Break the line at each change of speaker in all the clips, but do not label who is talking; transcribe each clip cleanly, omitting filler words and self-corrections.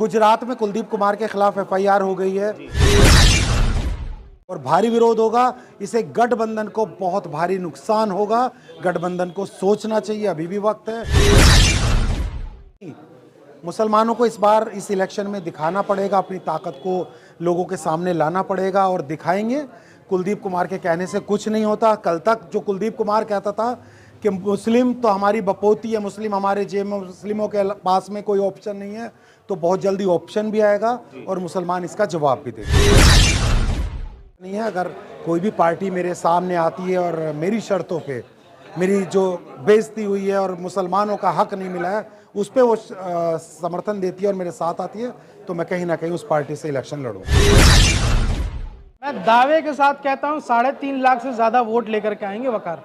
गुजरात में कुलदीप कुमार के खिलाफ एफआईआर हो गई है और भारी विरोध होगा। इसे गठबंधन को बहुत भारी नुकसान होगा। गठबंधन को सोचना चाहिए, अभी भी वक्त है। मुसलमानों को इस बार इस इलेक्शन में दिखाना पड़ेगा, अपनी ताकत को लोगों के सामने लाना पड़ेगा और दिखाएंगे। कुलदीप कुमार के कहने से कुछ नहीं होता। कल तक जो कुलदीप कुमार कहता था कि मुस्लिम तो हमारी बपोती है, मुस्लिम हमारे जेब में, मुस्लिमों के पास में कोई ऑप्शन नहीं है, तो बहुत जल्दी ऑप्शन भी आएगा और मुसलमान इसका जवाब भी देंगे। नहीं है, अगर कोई भी पार्टी मेरे सामने आती है और मेरी शर्तों पे मेरी जो बेइज्जती हुई है और मुसलमानों का हक नहीं मिला है उस पर वो समर्थन देती है और मेरे साथ आती है, तो मैं कहीं ना कहीं उस पार्टी से इलेक्शन लड़ूंगा।
मैं दावे के साथ कहता हूं 3.5 लाख से ज्यादा वोट लेकर के आएंगे वकार।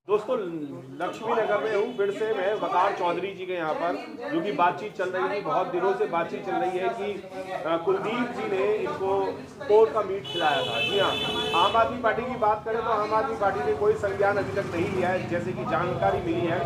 दोस्तों, लक्ष्मी नगर में हूँ फिर से मैं वकार चौधरी जी के यहाँ पर, जो कि बातचीत चल रही थी, बहुत दिनों से बातचीत चल रही है कि कुलदीप जी ने इनको पोर्क का मीट खिलाया था। जी हाँ, आम आदमी पार्टी की बात करें तो आम आदमी पार्टी ने कोई संज्ञान अभी तक नहीं लिया है, जैसे कि जानकारी मिली है।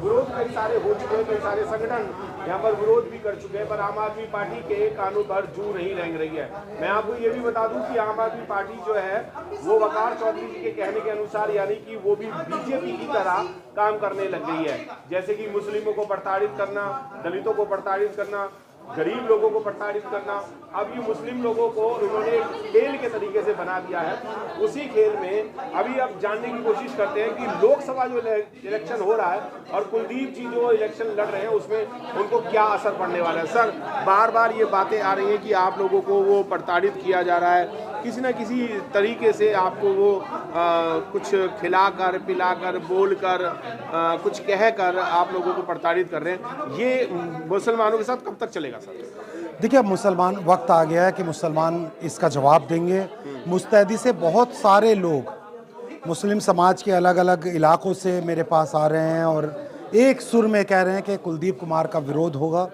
विरोध कई सारे हो चुके हैं, कई सारे संगठन यहाँ पर विरोध भी कर चुके हैं, पर आम आदमी पार्टी के कानून पर जू नहीं रेंग रही है। मैं आपको ये भी बता दूं कि आम आदमी पार्टी जो है वो वकार चौधरी जी के कहने के अनुसार, यानी कि वो भी बीजेपी की तरह काम करने लग गई है, जैसे कि मुस्लिमों को प्रताड़ित करना, दलितों को प्रताड़ित करना, गरीब लोगों को प्रताड़ित करना। अब ये मुस्लिम लोगों को उन्होंने खेल के तरीके से बना दिया है। उसी खेल में अभी अब जानने की कोशिश करते हैं कि लोकसभा जो इलेक्शन हो रहा है और कुलदीप जी जो इलेक्शन लड़ रहे हैं उसमें उनको क्या असर पड़ने वाला है। सर, बार बार ये बातें आ रही हैं कि आप लोगों को वो प्रताड़ित किया जा रहा है, किसी न किसी तरीके से आपको वो कुछ खिलाकर पिलाकर बोलकर कुछ कहकर आप लोगों को प्रताड़ित कर रहे हैं। ये मुसलमानों के साथ कब तक चलेगा सर?
देखिए, मुसलमान वक्त आ गया है कि मुसलमान इसका जवाब देंगे। मुस्तैदी से बहुत सारे लोग मुस्लिम समाज के अलग अलग इलाकों से मेरे पास आ रहे हैं और एक सुर में कह रहे हैं कि कुलदीप कुमार का विरोध होगा,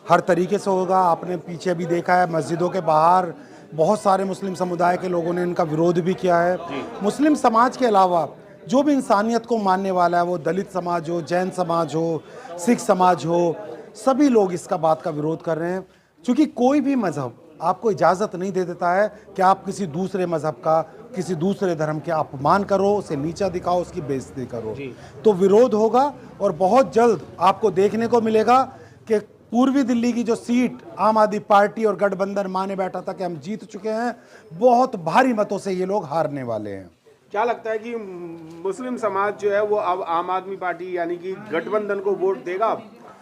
हर तरीके से होगा। आपने पीछे भी देखा है, मस्जिदों के बाहर बहुत सारे मुस्लिम समुदाय के लोगों ने इनका विरोध भी किया है। मुस्लिम समाज के अलावा जो भी इंसानियत को मानने वाला है, वो दलित समाज हो, जैन समाज हो, सिख समाज हो, सभी लोग इसका बात का विरोध कर रहे हैं। क्योंकि कोई भी मजहब आपको इजाज़त नहीं दे देता है कि आप किसी दूसरे मजहब का, किसी दूसरे धर्म के अपमान करो, उसे नीचा दिखाओ, उसकी बेइज्जती करो। तो विरोध होगा और बहुत जल्द आपको देखने को मिलेगा कि पूर्वी दिल्ली की जो सीट आम आदमी पार्टी और गठबंधन माने बैठा था कि हम जीत चुके हैं, बहुत भारी मतों से ये लोग हारने वाले हैं।
क्या लगता है कि मुस्लिम समाज जो है वो अब आम आदमी पार्टी यानी कि गठबंधन को वोट देगा?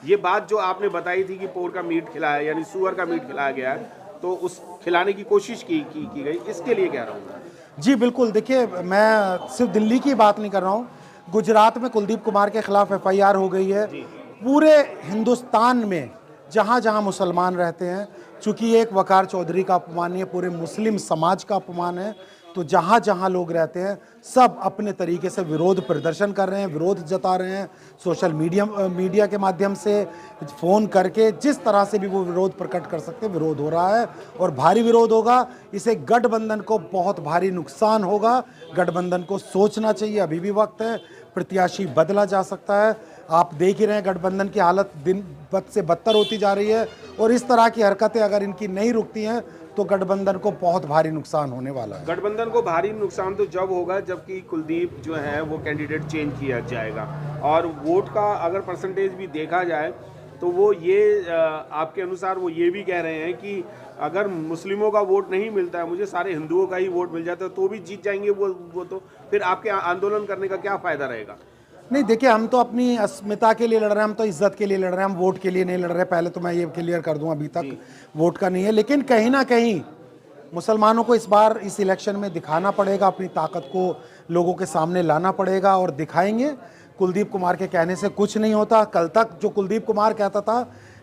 ये बात जो आपने बताई थी कि पोर का मीट खिलाया, यानी सुअर का मीट खिलाया गया है, तो उस खिलाने की कोशिश की गई, इसके लिए कह रहा हूँ।
जी बिल्कुल, देखिए, मैं सिर्फ दिल्ली की बात नहीं कर रहा हूँ। गुजरात में कुलदीप कुमार के खिलाफ एफआईआर हो गई है। पूरे हिंदुस्तान में जहाँ जहाँ मुसलमान रहते हैं, चूँकि एक वकार चौधरी का अपमान है, पूरे मुस्लिम समाज का अपमान है, तो जहाँ जहाँ लोग रहते हैं सब अपने तरीके से विरोध प्रदर्शन कर रहे हैं, विरोध जता रहे हैं। सोशल मीडिया के माध्यम से, फ़ोन करके, जिस तरह से भी वो विरोध प्रकट कर सकते हैं, विरोध हो रहा है और भारी विरोध होगा। इसे गठबंधन को बहुत भारी नुकसान होगा। गठबंधन को सोचना चाहिए, अभी भी वक्त है। प्रत्याशी बदला जा सकता है। आप देख ही रहे हैं गठबंधन की हालत दिन बद से बदतर होती जा रही है और इस तरह की हरकतें अगर इनकी नहीं रुकती हैं तो गठबंधन को बहुत भारी नुकसान होने वाला है।
गठबंधन को भारी नुकसान तो जब होगा जबकि कुलदीप जो है वो कैंडिडेट चेंज किया जाएगा और वोट का अगर परसेंटेज भी देखा जाए तो वो ये आपके अनुसार वो ये भी कह रहे हैं कि अगर मुस्लिमों का वोट नहीं मिलता है, मुझे सारे हिंदुओं का ही वोट मिल जाता है तो भी जीत जाएंगे वो तो फिर आपके आंदोलन करने का क्या फ़ायदा रहेगा?
नहीं, देखिए, हम तो अपनी अस्मिता के लिए लड़ रहे हैं, हम तो इज्जत के लिए लड़ रहे हैं, हम वोट के लिए नहीं लड़ रहे। पहले तो मैं ये क्लियर कर दूं, अभी तक वोट का नहीं है। लेकिन कहीं ना कहीं मुसलमानों को इस बार इस इलेक्शन में दिखाना पड़ेगा, अपनी ताकत को लोगों के सामने लाना पड़ेगा और दिखाएंगे। कुलदीप कुमार के कहने से कुछ नहीं होता। कल तक जो कुलदीप कुमार कहता था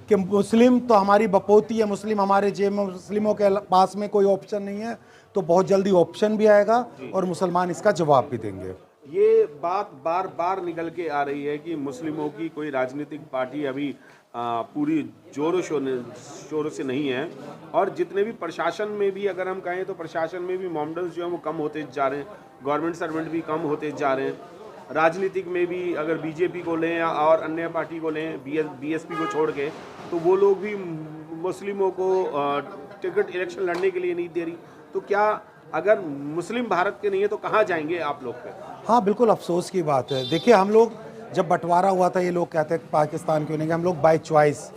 कि मुस्लिम तो हमारी बपोती है, मुस्लिम हमारे जेब में, मुस्लिमों के पास में कोई ऑप्शन नहीं है, तो बहुत जल्दी ऑप्शन भी आएगा और मुसलमान इसका जवाब भी देंगे।
ये बात बार बार निकल के आ रही है कि मुस्लिमों की कोई राजनीतिक पार्टी अभी पूरी जोरों शोरों से नहीं है और जितने भी प्रशासन में भी अगर हम कहें तो प्रशासन में भी मॉडल्स जो है वो कम होते जा रहे हैं, गवर्नमेंट सर्वेंट भी कम होते जा रहे हैं। राजनीतिक में भी अगर बीजेपी को लें और अन्य पार्टी को लें, बीएसपी को छोड़ के, तो वो लोग भी मुस्लिमों को टिकट इलेक्शन लड़ने के लिए नहीं दे रही। तो क्या अगर मुस्लिम भारत के नहीं है तो कहाँ जाएंगे आप लोग फिर?
हाँ बिल्कुल अफसोस की बात है। देखिए हम लोग जब बंटवारा हुआ था, ये लोग कहते हैं पाकिस्तान क्यों नहीं, हम लोग बाय चॉइस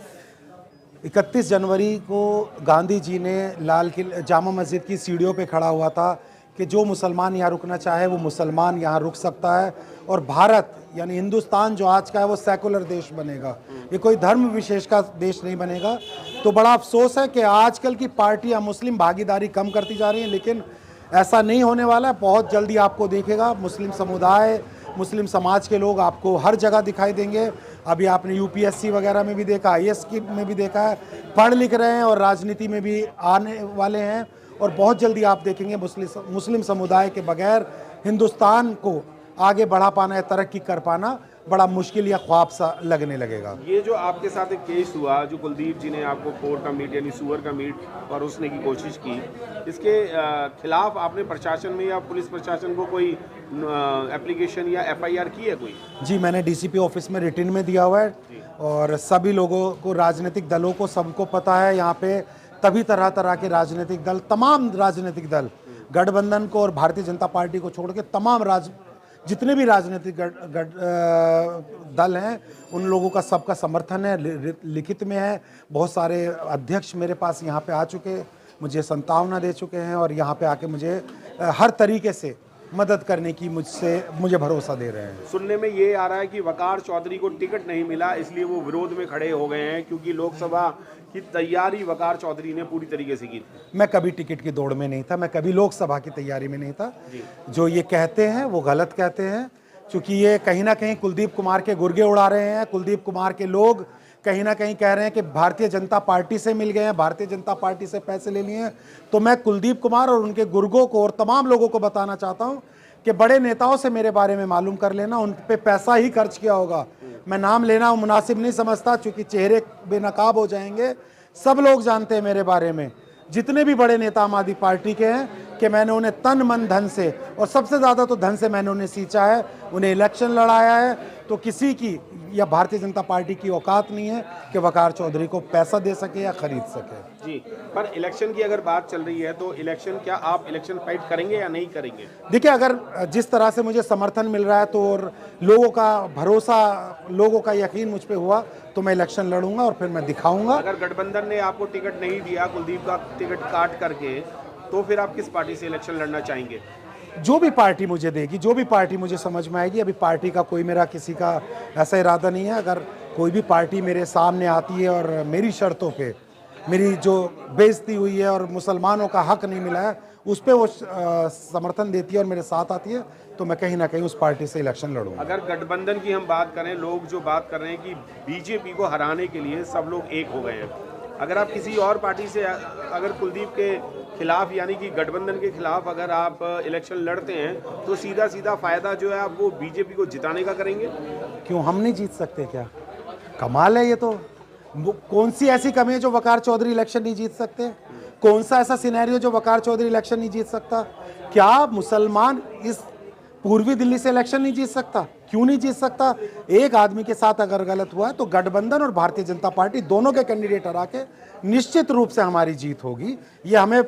31 जनवरी को गांधी जी ने लाल किला जामा मस्जिद की सीढ़ियों पे खड़ा हुआ था कि जो मुसलमान यहाँ रुकना चाहे वो मुसलमान यहाँ रुक सकता है, और भारत यानी हिंदुस्तान जो आज का है वो सेकुलर देश बनेगा, ये कोई धर्म विशेष का देश नहीं बनेगा। तो बड़ा अफसोस है कि आजकल की पार्टियाँ मुस्लिम भागीदारी कम करती जा रही हैं, लेकिन ऐसा नहीं होने वाला है। बहुत जल्दी आपको देखेगा मुस्लिम समुदाय, मुस्लिम समाज के लोग आपको हर जगह दिखाई देंगे। अभी आपने यूपीएससी वगैरह में भी देखा, आईएएस की में भी देखा है, पढ़ लिख रहे हैं और राजनीति में भी आने वाले हैं, और बहुत जल्दी आप देखेंगे मुस्लिम समुदाय के बगैर हिंदुस्तान को आगे बढ़ा पाना या तरक्की कर पाना बड़ा मुश्किल या ख्वाब सा लगने लगेगा।
ये जो आपके साथ एक केस हुआ, जो कुलदीप जी ने आपको कोर्ट का मीट यानी सुअर का मीट परोसने की कोशिश की, इसके खिलाफ आपने प्रशासन में या पुलिस प्रशासन को कोई एप्लीकेशन या एफआईआर की है कोई?
जी मैंने डीसीपी ऑफिस में रिटन में दिया हुआ है, और सभी लोगों को, राजनीतिक दलों को सबको पता है यहाँ पे, तभी तरह तरह के राजनीतिक दल, तमाम राजनीतिक दल, गठबंधन को और भारतीय जनता पार्टी को छोड़ के तमाम जितने भी राजनीतिक दल हैं उन लोगों का सबका समर्थन है, लिखित में है। बहुत सारे अध्यक्ष मेरे पास यहाँ पे आ चुके, मुझे संतावना दे चुके हैं, और यहाँ पे आके मुझे हर तरीके से मदद करने की मुझे भरोसा दे रहे हैं।
सुनने में ये आ रहा है कि वकार चौधरी को टिकट नहीं मिला, इसलिए वो विरोध में खड़े हो गए हैं, क्योंकि लोकसभा की तैयारी वकार चौधरी ने पूरी तरीके से की थी।
मैं कभी टिकट की दौड़ में नहीं था, मैं कभी लोकसभा की तैयारी में नहीं था। जो ये कहते हैं वो गलत कहते हैं, क्योंकि ये कहीं ना कहीं कुलदीप कुमार के गुर्गे उड़ा रहे हैं। कुलदीप कुमार के लोग कहीं ना कहीं कह रहे हैं कि भारतीय जनता पार्टी से मिल गए हैं, भारतीय जनता पार्टी से पैसे ले लिए हैं। तो मैं कुलदीप कुमार और उनके गुर्गों को और तमाम लोगों को बताना चाहता हूं कि बड़े नेताओं से मेरे बारे में मालूम कर लेना, उन पे पैसा ही खर्च किया होगा। मैं नाम लेना मुनासिब नहीं समझता, क्योंकि चेहरे बेनकाब हो जाएंगे। सब लोग जानते हैं मेरे बारे में, जितने भी बड़े नेता आम आदमी पार्टी के हैं, कि मैंने उन्हें तन मन धन से, और सबसे ज़्यादा तो धन से मैंने उन्हें सींचा है, उन्हें इलेक्शन लड़ाया है। तो किसी की या भारतीय जनता पार्टी की औकात नहीं है कि वकार चौधरी को पैसा दे सके या खरीद सके।
जी, पर इलेक्शन की अगर बात चल रही है तो इलेक्शन, क्या आप इलेक्शन फाइट करेंगे या नहीं करेंगे?
देखिए अगर जिस तरह से मुझे समर्थन मिल रहा है तो, और लोगों का भरोसा, लोगों का यकीन मुझ पे हुआ, तो मैं इलेक्शन लड़ूंगा और फिर मैं दिखाऊंगा।
अगर गठबंधन ने आपको टिकट नहीं दिया, कुलदीप का टिकट काट करके, तो फिर आप किस पार्टी से इलेक्शन लड़ना चाहेंगे?
जो भी पार्टी मुझे देगी, जो भी पार्टी मुझे समझ में आएगी। अभी पार्टी का कोई मेरा किसी का ऐसा इरादा नहीं है। अगर कोई भी पार्टी मेरे सामने आती है और मेरी शर्तों पे, मेरी जो बेइज्जती हुई है और मुसलमानों का हक नहीं मिला है, उस पर वो समर्थन देती है और मेरे साथ आती है, तो मैं कहीं ना कहीं उस पार्टी से इलेक्शन लड़ूंगा।
अगर गठबंधन की हम बात करें, लोग जो बात कर रहे हैं कि बीजेपी को हराने के लिए सब लोग एक हो गए हैं, अगर आप किसी और पार्टी से, अगर कुलदीप के खिलाफ यानी कि गठबंधन के खिलाफ अगर आप इलेक्शन लड़ते हैं, तो सीधा सीधा फायदा जो है आप वो बीजेपी को जिताने का करेंगे?
क्यों, हम नहीं जीत सकते क्या? कमाल है ये तो। कौन सी ऐसी कमी है जो वकार चौधरी इलेक्शन नहीं जीत सकते? कौन सा ऐसा सिनेरियो जो वकार चौधरी इलेक्शन नहीं जीत सकता? क्या मुसलमान इस पूर्वी दिल्ली से इलेक्शन नहीं जीत सकता? क्यों नहीं जीत सकता? एक आदमी के साथ अगर गलत हुआ है तो गठबंधन और भारतीय जनता पार्टी दोनों के कैंडिडेट हरा के निश्चित रूप से हमारी जीत होगी। ये हमें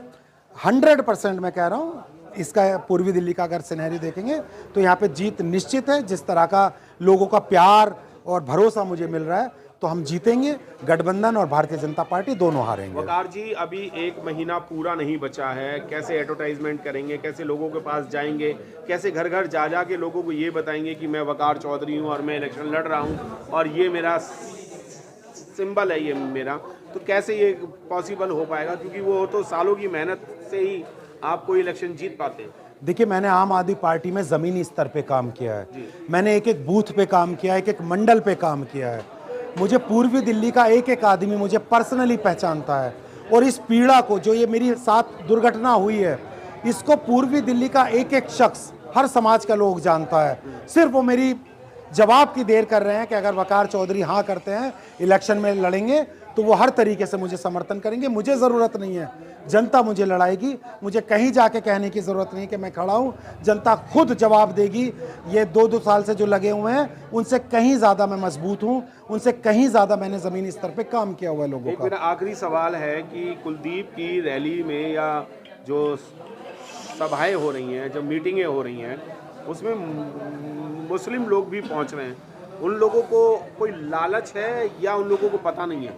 100% मैं कह रहा हूँ, इसका पूर्वी दिल्ली का अगर सिनेरियो देखेंगे तो यहाँ पे जीत निश्चित है। जिस तरह का लोगों का प्यार और भरोसा मुझे मिल रहा है, तो हम जीतेंगे। गठबंधन और भारतीय जनता पार्टी दोनों हारेंगे।
वकार जी, अभी 1 महीना पूरा नहीं बचा है, कैसे एडवर्टाइजमेंट करेंगे, कैसे लोगों के पास जाएंगे, कैसे घर घर जा जा के लोगों को ये बताएंगे कि मैं वकार चौधरी हूँ और मैं इलेक्शन लड़ रहा हूँ और ये मेरा सिंबल है, ये मेरा, तो कैसे ये पॉसिबल हो पाएगा? क्योंकि वो तो सालों की मेहनत से ही आप कोई इलेक्शन जीत पाते हैं।
देखिए, मैंने आम आदमी पार्टी में ज़मीनी स्तर पे काम किया है, मैंने एक एक बूथ पे काम किया है, एक एक मंडल पे काम किया है। मुझे पूर्वी दिल्ली का एक एक आदमी मुझे पर्सनली पहचानता है, और इस पीड़ा को, जो ये मेरी साथ दुर्घटना हुई है, इसको पूर्वी दिल्ली का एक एक शख्स, हर समाज का लोग जानता है। सिर्फ वो मेरी जवाब की देर कर रहे हैं कि अगर वकार चौधरी हाँ करते हैं, इलेक्शन में लड़ेंगे, तो वो हर तरीके से मुझे समर्थन करेंगे। मुझे ज़रूरत नहीं है, जनता मुझे लड़ाएगी। मुझे कहीं जाके कहने की ज़रूरत नहीं कि मैं खड़ा हूँ, जनता खुद जवाब देगी। ये 2-2 साल से जो लगे हुए हैं उनसे कहीं ज़्यादा मैं मजबूत हूँ, उनसे कहीं ज़्यादा मैंने ज़मीनी स्तर पे काम किया हुआ है लोगों
एक
का।
मेरा आखिरी सवाल है कि कुलदीप की रैली में या जो सभाएं हो रही हैं, जो मीटिंगें हो रही हैं, उसमें मुस्लिम लोग भी पहुंच रहे हैं, उन लोगों को कोई लालच है या उन लोगों को पता नहीं है?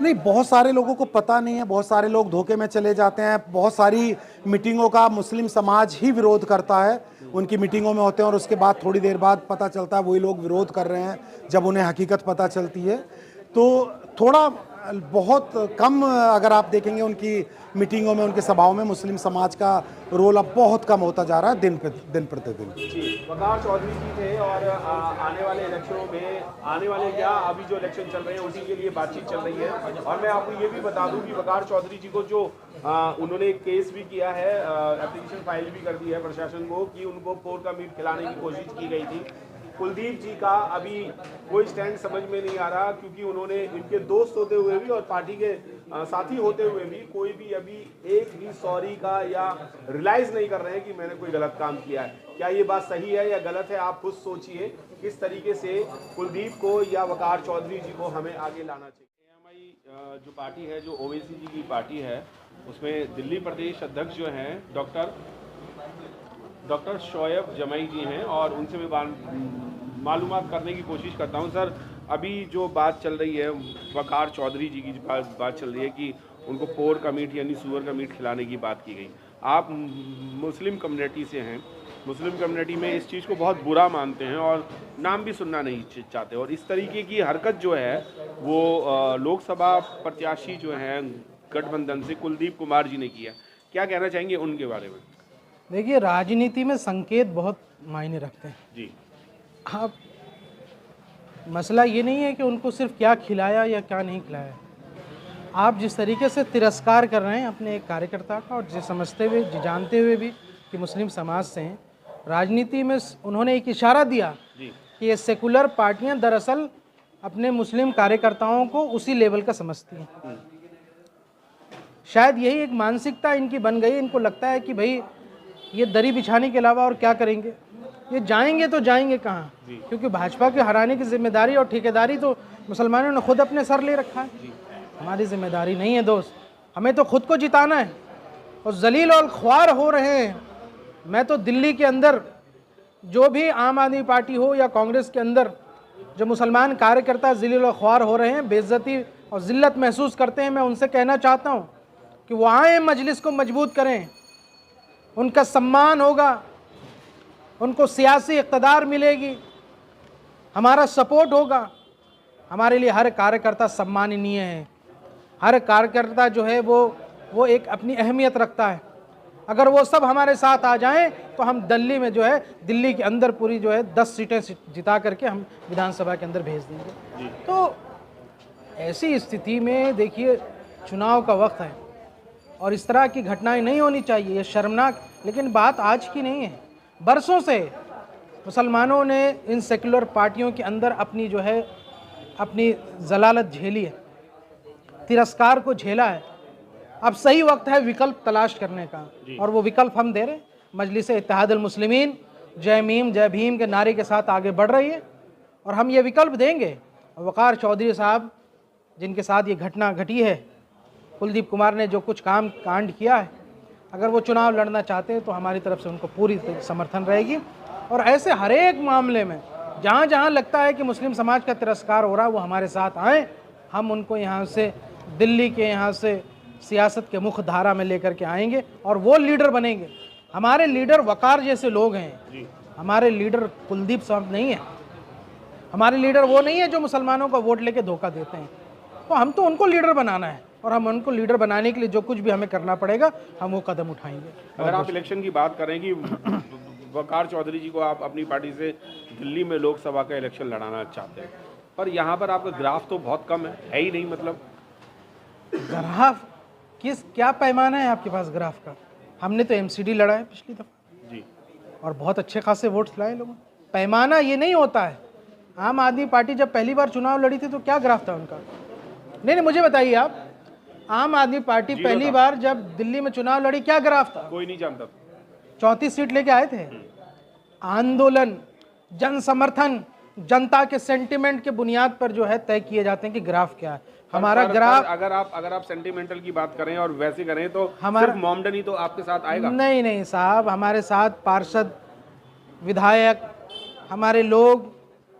नहीं, बहुत सारे लोगों को पता नहीं है, बहुत सारे लोग धोखे में चले जाते हैं। बहुत सारी मीटिंगों का मुस्लिम समाज ही विरोध करता है, उनकी मीटिंगों में होते हैं और उसके बाद थोड़ी देर बाद पता चलता है वही लोग विरोध कर रहे हैं जब उन्हें हकीकत पता चलती है। तो थोड़ा बहुत कम अगर आप देखेंगे उनकी मीटिंगों में, उनकी सभाओं में मुस्लिम समाज का रोल अब बहुत कम होता जा रहा है दिन प्रतिदिन।
जी, वकार चौधरी जी थे और आने वाले इलेक्शनों में, आने वाले क्या अभी जो इलेक्शन चल रहे हैं उसी के लिए बातचीत चल रही है। और मैं आपको ये भी बता दूं कि वकार चौधरी जी को जो उन्होंने एक केस भी किया है, एप्लीकेशन फाइल भी कर दी है प्रशासन को कि उनको पोर का मीट खिलाने की कोशिश की गई थी। कुलदीप जी का अभी कोई स्टैंड समझ में नहीं आ रहा, क्योंकि उन्होंने इनके दोस्त होते हुए भी और पार्टी के साथी होते हुए भी कोई भी अभी एक भी सॉरी का या रियलाइज नहीं कर रहे हैं कि मैंने कोई गलत काम किया है। क्या ये बात सही है या गलत है, आप खुद सोचिए किस तरीके से कुलदीप को या वकार चौधरी जी को हमें आगे लाना चाहिए। AMI जो पार्टी है, जो ओवैसी जी की पार्टी है, उसमें दिल्ली प्रदेश अध्यक्ष जो हैं डॉक्टर शोएब जमाई जी हैं और उनसे मैं मालूमात करने की कोशिश करता हूं। सर, अभी जो बात चल रही है, वकार चौधरी जी की बात चल रही है कि उनको पोर का मीट यानी सूअर का मीट खिलाने की बात की गई। आप मुस्लिम कम्युनिटी से हैं, मुस्लिम कम्युनिटी में इस चीज़ को बहुत बुरा मानते हैं और नाम भी सुनना नहीं चाहते, और इस तरीके की हरकत जो है वो लोकसभा प्रत्याशी जो हैं गठबंधन से कुलदीप कुमार जी ने किया। क्या कहना चाहेंगे उनके बारे में?
देखिए, राजनीति में संकेत बहुत मायने रखते हैं
जी,
आप, मसला ये नहीं है कि उनको सिर्फ क्या खिलाया या क्या नहीं खिलाया। आप जिस तरीके से तिरस्कार कर रहे हैं अपने एक कार्यकर्ता का, और जिसे समझते हुए, जानते हुए भी कि मुस्लिम समाज से हैं, राजनीति में उन्होंने एक इशारा दिया कि ये सेकुलर पार्टियां दरअसल अपने मुस्लिम कार्यकर्ताओं को उसी लेवल का समझती हैं। शायद यही एक मानसिकता इनकी बन गई। इनको लगता है कि भाई ये दरी बिछाने के अलावा और क्या करेंगे, ये जाएंगे तो जाएंगे कहाँ, क्योंकि भाजपा के हराने की जिम्मेदारी और ठेकेदारी तो मुसलमानों ने खुद अपने सर ले रखा है। हमारी जिम्मेदारी नहीं है दोस्त, हमें तो खुद को जिताना है। और जलील और ख्वार हो रहे हैं। मैं तो दिल्ली के अंदर जो भी आम आदमी पार्टी हो या कांग्रेस के अंदर जो मुसलमान कार्यकर्ता जलील और ख्वार हो रहे हैं, बेइज्जती और जिल्लत महसूस करते हैं, मैं उनसे कहना चाहता हूँ कि वो आए, मजलिस को मजबूत करें, उनका सम्मान होगा, उनको सियासी इक़्तिदार मिलेगी, हमारा सपोर्ट होगा। हमारे लिए हर कार्यकर्ता सम्माननीय है, हर कार्यकर्ता जो है वो एक अपनी अहमियत रखता है। अगर वो सब हमारे साथ आ जाएं तो हम दिल्ली में जो है, दिल्ली के अंदर पूरी जो है 10 सीटें जिता करके हम विधानसभा के अंदर भेज देंगे। तो ऐसी स्थिति में देखिए, चुनाव का वक्त है और इस तरह की घटनाएं नहीं होनी चाहिए, ये शर्मनाक। लेकिन बात आज की नहीं है, बरसों से मुसलमानों ने इन सेकुलर पार्टियों के अंदर अपनी जो है अपनी जलालत झेली है, तिरस्कार को झेला है। अब सही वक्त है विकल्प तलाश करने का, और वो विकल्प हम दे रहे हैं। मजलिस इत्तेहादुल मुस्लिमीन जय मीम जय भीम के नारे के साथ आगे बढ़ रही है और हम ये विकल्प देंगे। वकार चौधरी साहब जिनके साथ ये घटना घटी है, कुलदीप कुमार ने जो कुछ कांड किया है, अगर वो चुनाव लड़ना चाहते हैं तो हमारी तरफ से उनको पूरी समर्थन रहेगी। और ऐसे हर एक मामले में जहाँ जहाँ लगता है कि मुस्लिम समाज का तिरस्कार हो रहा है, वो हमारे साथ आएँ, हम उनको यहाँ से, दिल्ली के यहाँ से सियासत के मुख्य धारा में लेकर के आएंगे और वो लीडर बनेंगे। हमारे लीडर वकार जैसे लोग हैं, हमारे लीडर कुलदीप साहब नहीं है। हमारे लीडर वो नहीं है जो मुसलमानों का वोट लेके धोखा देते हैं। तो हम तो उनको लीडर बनाना है, और हम उनको लीडर बनाने के लिए जो कुछ भी हमें करना पड़ेगा हम वो कदम उठाएंगे।
अगर आप इलेक्शन की बात करें कि वकार चौधरी जी को आप अपनी पार्टी से दिल्ली में लोकसभा का इलेक्शन लड़ाना चाहते हैं, पर यहाँ पर आपका ग्राफ तो बहुत कम है ही नहीं। मतलब
ग्राफ क्या पैमाना है आपके पास ग्राफ का? हमने तो एमसीडी लड़ा है पिछली दफ़ा
जी,
और बहुत अच्छे खासे वोट्स लाए लोगों ने। पैमाना ये नहीं होता है। आम आदमी पार्टी जब पहली बार चुनाव लड़ी थी तो क्या ग्राफ था उनका? नहीं, मुझे बताइए आप, आम आदमी पार्टी पहली बार जब दिल्ली में चुनाव लड़ी, क्या ग्राफ था?
कोई नहीं जानता।
34 सीट लेके आए थे। आंदोलन, जन समर्थन, जनता के सेंटिमेंट के बुनियाद पर जो है तय किए जाते हैं कि ग्राफ क्या है। हमारा ग्राफ,
अगर आप सेंटिमेंटल की बात करें और वैसे करें तो
हमारा
सिर्फ मोमडन तो आपके साथ आएगा?
नहीं साहब, हमारे साथ पार्षद, विधायक, हमारे लोग,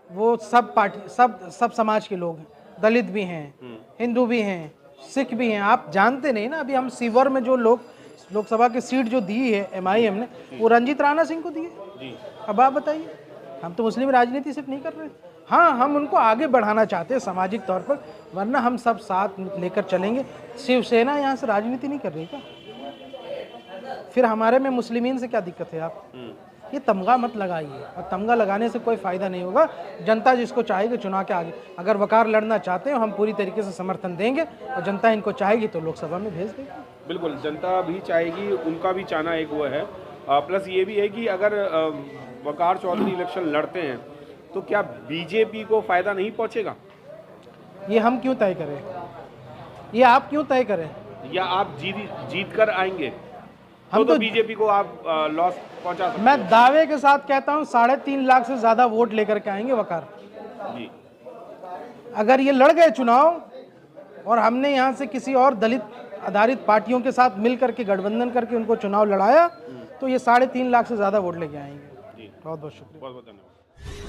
वो सब पार्टी, सब समाज के लोग हैं। दलित भी हैं, हिंदू भी हैं, सिख भी हैं। आप जानते नहीं ना, अभी हम सीवर में जो लोकसभा की सीट जो दी है MIM ने, वो रंजीत राणा सिंह को दी है। अब आप बताइए, हम तो मुस्लिम राजनीति सिर्फ नहीं कर रहे। हाँ, हम उनको आगे बढ़ाना चाहते हैं सामाजिक तौर पर, वरना हम सब साथ लेकर चलेंगे। शिवसेना यहाँ से राजनीति नहीं कर रही क्या? फिर हमारे में मुस्लिमीन से क्या दिक्कत है? आप ये तमगा मत लगाइए, और तमगा लगाने से कोई फ़ायदा नहीं होगा। जनता जिसको चाहेगी चुनाव के आगे, अगर वकार लड़ना चाहते हो हम पूरी तरीके से समर्थन देंगे, और जनता इनको चाहेगी तो लोकसभा में भेज देगी।
बिल्कुल, जनता भी चाहेगी, उनका भी चाहना एक वो है। प्लस ये भी है कि अगर वकार चौधरी इलेक्शन लड़ते हैं तो क्या बीजेपी को फ़ायदा नहीं पहुंचेगा?
ये हम क्यों तय करें? ये आप क्यों तय करें?
या आप जीत कर आएंगे
हम
तो बीजेपी को आप लॉस पहुंचा सकते हैं?
मैं दावे के साथ कहता हूँ 3.5 लाख से ज़्यादा वोट लेकर के आएंगे वकार
जी।
अगर ये लड़ गए चुनाव, और हमने यहाँ से किसी और दलित आधारित पार्टियों के साथ मिल करके गठबंधन करके उनको चुनाव लड़ाया, तो ये 3.5 लाख से ज़्यादा वोट लेके आएंगे।
जी,
बहुत बहुत शुक्रिया।
बहुत बहुत धन्यवाद।